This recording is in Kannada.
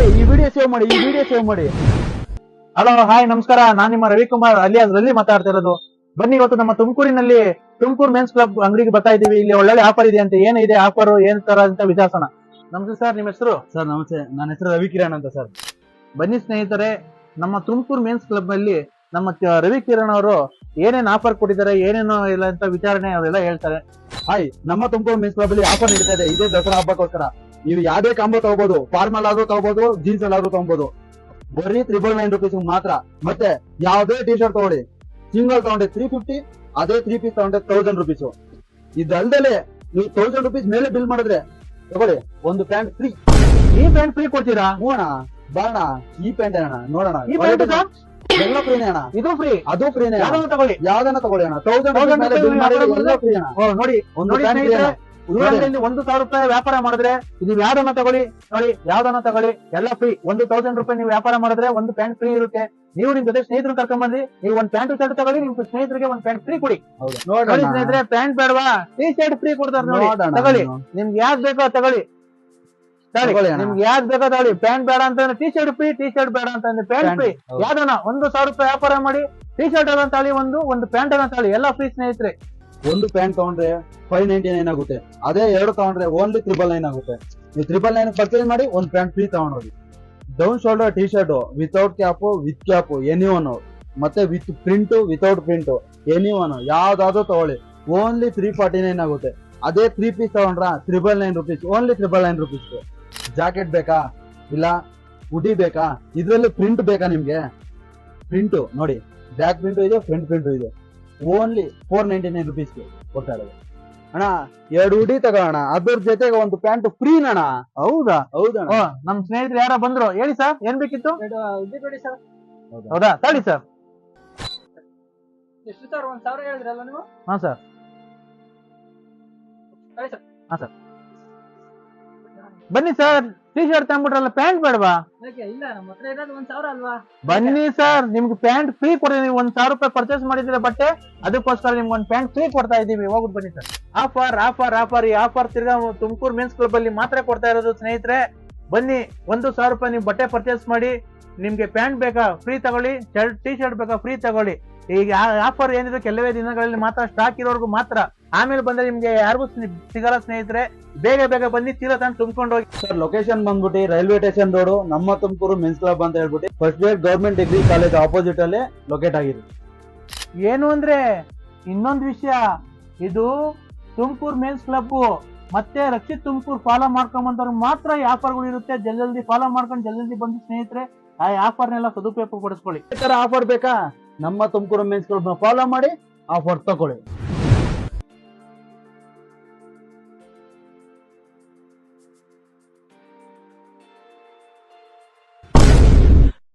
ಈ ವಿಡಿಯೋ ಸೇವ್ ಮಾಡಿ. ಹಲೋ ಹಾಯ್ ನಮಸ್ಕಾರ, ನಾನ್ ನಿಮ್ಮ ರವಿಕುಮಾರ್ ಅಲಿಯಾಸ್ ರವಿ ಮಾತಾಡ್ತಾ ಇರೋದು. ಬನ್ನಿ, ಇವತ್ತು ನಮ್ಮ ತುಮಕೂರಿನಲ್ಲಿ ತುಮಕೂರು ಮೆನ್ಸ್ ಕ್ಲಬ್ ಅಂಗಡಿಗೆ ಬರ್ತಾ ಇದೀವಿ. ಇಲ್ಲಿ ಒಳ್ಳೊಳ್ಳೆ ಆಫರ್ ಇದೆ ಅಂತ, ಏನಿದೆ ಆಫರ್, ಏನ್ ತರ ಅಂತ ವಿಚಾರಿಸೋಣ. ನಮಸ್ತೆ ಸರ್, ನಿಮ್ಮ ಹೆಸರು? ಸರ್ ನಮಸ್ತೆ, ನನ್ನ ಹೆಸರು ರವಿ ಕಿರಣ್ ಅಂತ ಸರ್. ಬನ್ನಿ ಸ್ನೇಹಿತರೆ, ನಮ್ಮ ತುಮಕೂರು ಮೆನ್ಸ್ ಕ್ಲಬ್ ನಲ್ಲಿ ನಮ್ಮ ರವಿ ಕಿರಣ್ ಅವರು ಏನೇನ್ ಆಫರ್ ಕೊಟ್ಟಿದ್ದಾರೆ, ಏನೇನು ಇಲ್ಲ ಅಂತ ವಿಚಾರಣೆ ಅವರೆಲ್ಲ ಹೇಳ್ತಾರೆ. ಹಾಯ್, ನಮ್ಮ ತುಮಕೂರು ಮೆನ್ಸ್ ಕ್ಲಬ್ ಅಲ್ಲಿ ಆಫರ್ ನಡೀತಾ ಇದೆ. ಇದೇ ದಸರಾ ಹಬ್ಬಕ್ಕೋಸ್ಕರ ನೀವು ಯಾವ್ದೇ ಕಾಂಬೋ ತಗೋಬಹುದು, ಫಾರ್ಮಲ್ ಆದ್ರೂ ತಗೋಬಹುದು, ಜೀನ್ಸ್ ಎಲ್ಲಾದ್ರೂ ತಗೋಬಹುದು. ಬರೀ 999 rupees ಮಾತ್ರ. ಮತ್ತೆ ಯಾವ್ದೇ ಟಿ ಶರ್ಟ್ ತಗೊಳ್ಳಿ, ಸಿಂಗಲ್ ತಗೊಂಡೆ 350, ಅದೇ 3 ಪೀಸ್ ತಗೊಂಡೆ 1000 rupees. ಇದಲ್ದಲೆ ನೀವು 1000 rupees ಮೇಲೆ ಬಿಲ್ ಮಾಡಿದ್ರೆ ತಗೊಳ್ಳಿ, ಒಂದು ಪ್ಯಾಂಟ್ ಫ್ರೀ. ಈ ಪ್ಯಾಂಟ್ ಫ್ರೀ ಕೊಡ್ತೀರಾ? ನೋಡೋಣ ಬಾಣ, ಈ ಪ್ಯಾಂಟ್ ಅಣ್ಣ ನೋಡೋಣ, ಈ ಪ್ಯಾಂಟ್ ಎಲ್ಲ ಫ್ರೀನೇ ಅಣ್ಣ. ಇದು ಫ್ರೀ, ಅದು ಫ್ರೀನೇ. ತಗೊಳ್ಳಿ, ಯಾವ್ದನ್ನ ತಗೊಳ್ಳಿ ಅಣ್ಣ. 1000 rupees ಮೇಲೆ ಬಿಲ್ ಮಾಡಿದ್ರೆ ಎಲ್ಲ ಫ್ರೀ ಅಣ್ಣ. ನೋಡಿ ಒಂದು ಪ್ಯಾಂಟ್ ಫ್ರೀ ಅಣ್ಣ. 1,000 ರೂಪಾಯಿ ವ್ಯಾಪಾರ ಮಾಡಿದ್ರೆ ನೀವು ಯಾವ್ದನ್ನ ತಗೊಳ್ಳಿ, ನೋಡಿ ಯಾವ್ದನ್ನ ತಗೊಳ್ಳಿ, ಎಲ್ಲ ಫ್ರೀ. 1,000 ರೂಪಾಯಿ ನೀವು ವ್ಯಾಪಾರ ಮಾಡಿದ್ರೆ ಒಂದು ಪ್ಯಾಂಟ್ ಫ್ರೀ ಇರುತ್ತೆ. ನೀವು ನಿಮ್ ಜೊತೆ ಸ್ನೇಹಿತರು ಕರ್ಕೊಂಡ್ ಬಂದ್ರಿ, ನೀವು ಒಂದು ಪ್ಯಾಂಟ್ ಶರ್ಟ್ ತಗೊಳ್ಳಿ, ನಿಮ್ ಸ್ನೇಹಿತರಿಗೆ ಒಂದು ಪ್ಯಾಂಟ್ ಫ್ರೀ ಕೊಡಿ. ನೋಡಿ ಸ್ನೇಹಿತರೆ, ಪ್ಯಾಂಟ್ ಬೇಡವಾ, ಟಿ ಶರ್ಟ್ ಫ್ರೀ ಕೊಡ್ತಾರೆ ನೋಡಿ, ತಗೊಳ್ಳಿ. ನಿಮ್ಗೆ ಯಾವ್ದು ಬೇಕೋ ತಗೊಳ್ಳಿ, ನಿಮ್ಗೆ ಯಾವ್ದು ಬೇಕೋ ತಗೊಳ್ಳಿ. ಪ್ಯಾಂಟ್ ಬೇಡ ಅಂತಂದ್ರೆ T shirt free, T shirt ಬೇಡ ಅಂತಂದ್ರೆ ಪ್ಯಾಂಟ್ ಫ್ರೀ. ಯಾವ್ದನ್ನ 1,000 ರೂಪಾಯಿ ವ್ಯಾಪಾರ ಮಾಡಿ ಟಿ ಶರ್ಟ್ ಅನ್ನ ತಗೊಳ್ಳಿ, ಒಂದು ಪ್ಯಾಂಟ್ ಅನ್ನ ತಗೊಳ್ಳಿ, ಎಲ್ಲ ಫ್ರೀ ಸ್ನೇಹಿತರೆ. ಒಂದು ಪ್ಯಾಂಟ್ ತಗೊಂಡ್ರೆ 599 ಆಗುತ್ತೆ, ಅದೇ 2 ತಗೊಂಡ್ರೆ ಓನ್ಲಿ 999 ಆಗುತ್ತೆ. ನೀವು 999 ಪರ್ಚೇಸ್ ಮಾಡಿ ಒಂದು ಪ್ಯಾಂಟ್ ಫ್ರೀ ತಗೊಂಡೋಗಿ. Down shoulder T shirt without cap, with cap, any one, ಮತ್ತೆ with print, without print, any one ಯಾವ್ದಾದ್ರು ತಗೊಳ್ಳಿ, ಓನ್ಲಿ 349 ಆಗುತ್ತೆ. ಅದೇ 3 ಪೀಸ್ ತಗೊಂಡ್ರ 999 rupees, ಓನ್ಲಿ 999 rupees. ಜಾಕೆಟ್ ಬೇಕಾ, ಇಲ್ಲ ಹುಡಿ ಬೇಕಾ, ಇದ್ರಲ್ಲಿ ಪ್ರಿಂಟ್ ಬೇಕಾ ನಿಮ್ಗೆ? ಪ್ರಿಂಟ್ ನೋಡಿ, ಬ್ಯಾಕ್ ಪ್ರಿಂಟ್ ಇದೆ, ಫ್ರಂಟ್ ಪ್ರಿಂಟ್ ಇದೆ, ಓನ್ಲಿ 499 rupees ಕೊಡ್ತಾ ಇರೋದು ಅಣ್ಣ. 2 ಹುಡಿ ತಗೋಣ, ಅದ್ರ ಜೊತೆಗೆ ಒಂದು ಪ್ಯಾಂಟ್ ಫ್ರೀ ಅಣ್ಣ. ಹೌದಣ್ಣ. ನಮ್ ಸ್ನೇಹಿತರು ಯಾರ ಬಂದ್ರು, ಹೇಳಿ ಸರ್, ಏನ್ ಬೇಕಿತ್ತು? ಹೌದಾ, ತಗೊಳ್ಳಿ ಸರ್. ಎಷ್ಟು ಸರ್? 1,000 ಹೇಳಿದ್ರಲ್ಲ ನೀವು? ಹಾ ಸರ್. ಹಾ ಸರ್, ಬನ್ನಿ ಸರ್. ಟಿ ಶರ್ಟ್ ತಗೊಂಡ್ಬಿಟ್ರಲ್ಲ, ಪ್ಯಾಂಟ್ ಬೇಡವಾ? ಇಲ್ಲ, ನಮ್ಮ ಹತ್ರ ಇರೋದು 1,000 ಅಲ್ವಾ? ಬನ್ನಿ ಸರ್, ನಿಮ್ಗೆ ಪ್ಯಾಂಟ್ ಫ್ರೀ ಕೊಡ್ತೀವಿ. ನೀವು 1,000 ರೂಪಾಯಿ ಪರ್ಚೇಸ್ ಮಾಡಿದ್ರೆ ಬಟ್ಟೆ, ಅದಕ್ಕೋಸ್ಕರ ನಿಮ್ಗೆ ಒಂದು ಪ್ಯಾಂಟ್ ಫ್ರೀ ಕೊಡ್ತಾ ಇದೀವಿ. ಹೋಗ್ಬಿಟ್ಟು ಬನ್ನಿ ಸರ್. ಆಫರ್ ಈ ಆಫರ್ ತಿರ್ಗಾ ತುಮಕೂರು ಮೆನ್ಸ್ ಕ್ಲಬ್ ಅಲ್ಲಿ ಮಾತ್ರ ಕೊಡ್ತಾ ಇರೋದು ಸ್ನೇಹಿತರೆ. ಬನ್ನಿ, 1,000 ರೂಪಾಯಿ ನೀವು ಬಟ್ಟೆ ಪರ್ಚೇಸ್ ಮಾಡಿ, ನಿಮ್ಗೆ ಪ್ಯಾಂಟ್ ಬೇಕಾ ಫ್ರೀ ತಗೊಳ್ಳಿ, ಟಿ ಶರ್ಟ್ ಬೇಕಾ ಫ್ರೀ ತಗೊಳ್ಳಿ. ಈಗ ಆಫರ್ ಏನಿದೆ ಕೆಲವೇ ದಿನಗಳಲ್ಲಿ ಮಾತ್ರ, ಸ್ಟಾಕ್ ಇರೋರ್ಗು ಮಾತ್ರ. ಆಮೇಲೆ ಬಂದ್ರೆ ನಿಮ್ಗೆ ಯಾರಿಗೂ ಸಿಗಲ್ಲ ಸ್ನೇಹಿತರೆ. ಬೇಗ ಬನ್ನಿ, ತೀರಾ ತಾನು ತುಂಬ್ಕೊಂಡು ಹೋಗಿ. ಸರ್, ಲೊಕೇಶನ್ ಬಂದ್ಬಿಟ್ಟು ರೈಲ್ವೆ ಸ್ಟೇಷನ್ ರೋಡ್, ನಮ್ಮ ತುಮಕೂರು ಮೆನ್ಸ್ ಕ್ಲಬ್ ಅಂತ ಹೇಳ್ಬಿಟ್ಟು first grade government degree college opposite ಅಲ್ಲೇ ಲೊಕೇಟ್ ಆಗಿದೆ. ಏನು ಅಂದ್ರೆ, ಇನ್ನೊಂದು ವಿಷಯ, ಇದು ತುಮಕೂರು ಮೆನ್ಸ್ ಕ್ಲಬ್ ಮತ್ತೆ ರಕ್ಷಿತ್ ತುಮಕೂರು ಫಾಲೋ ಮಾಡ್ಕೊಂಬಂದವ್ರು ಮಾತ್ರ ಈ ಆಫರ್ಗಳು ಇರುತ್ತೆ. ಜಲ್ದಿ ಫಾಲೋ ಮಾಡ್ಕೊಂಡು ಜಲ್ದಿ ಬಂದು ಸ್ನೇಹಿತರೆ, ಆ ಆಫರ್ನೆಲ್ಲ ಸದುಪಯೋಗ ಪಡಿಸ್ಕೊಳ್ಳಿ. ಈ ತರ ಆಫರ್ ಬೇಕಾ, ನಮ್ಮ ತುಮಕೂರು ಮೆನ್ಸ್ ಕ್ಲಬ್ ಫಾಲೋ ಮಾಡಿ ಆಫರ್ ತಗೊಳ್ಳಿ.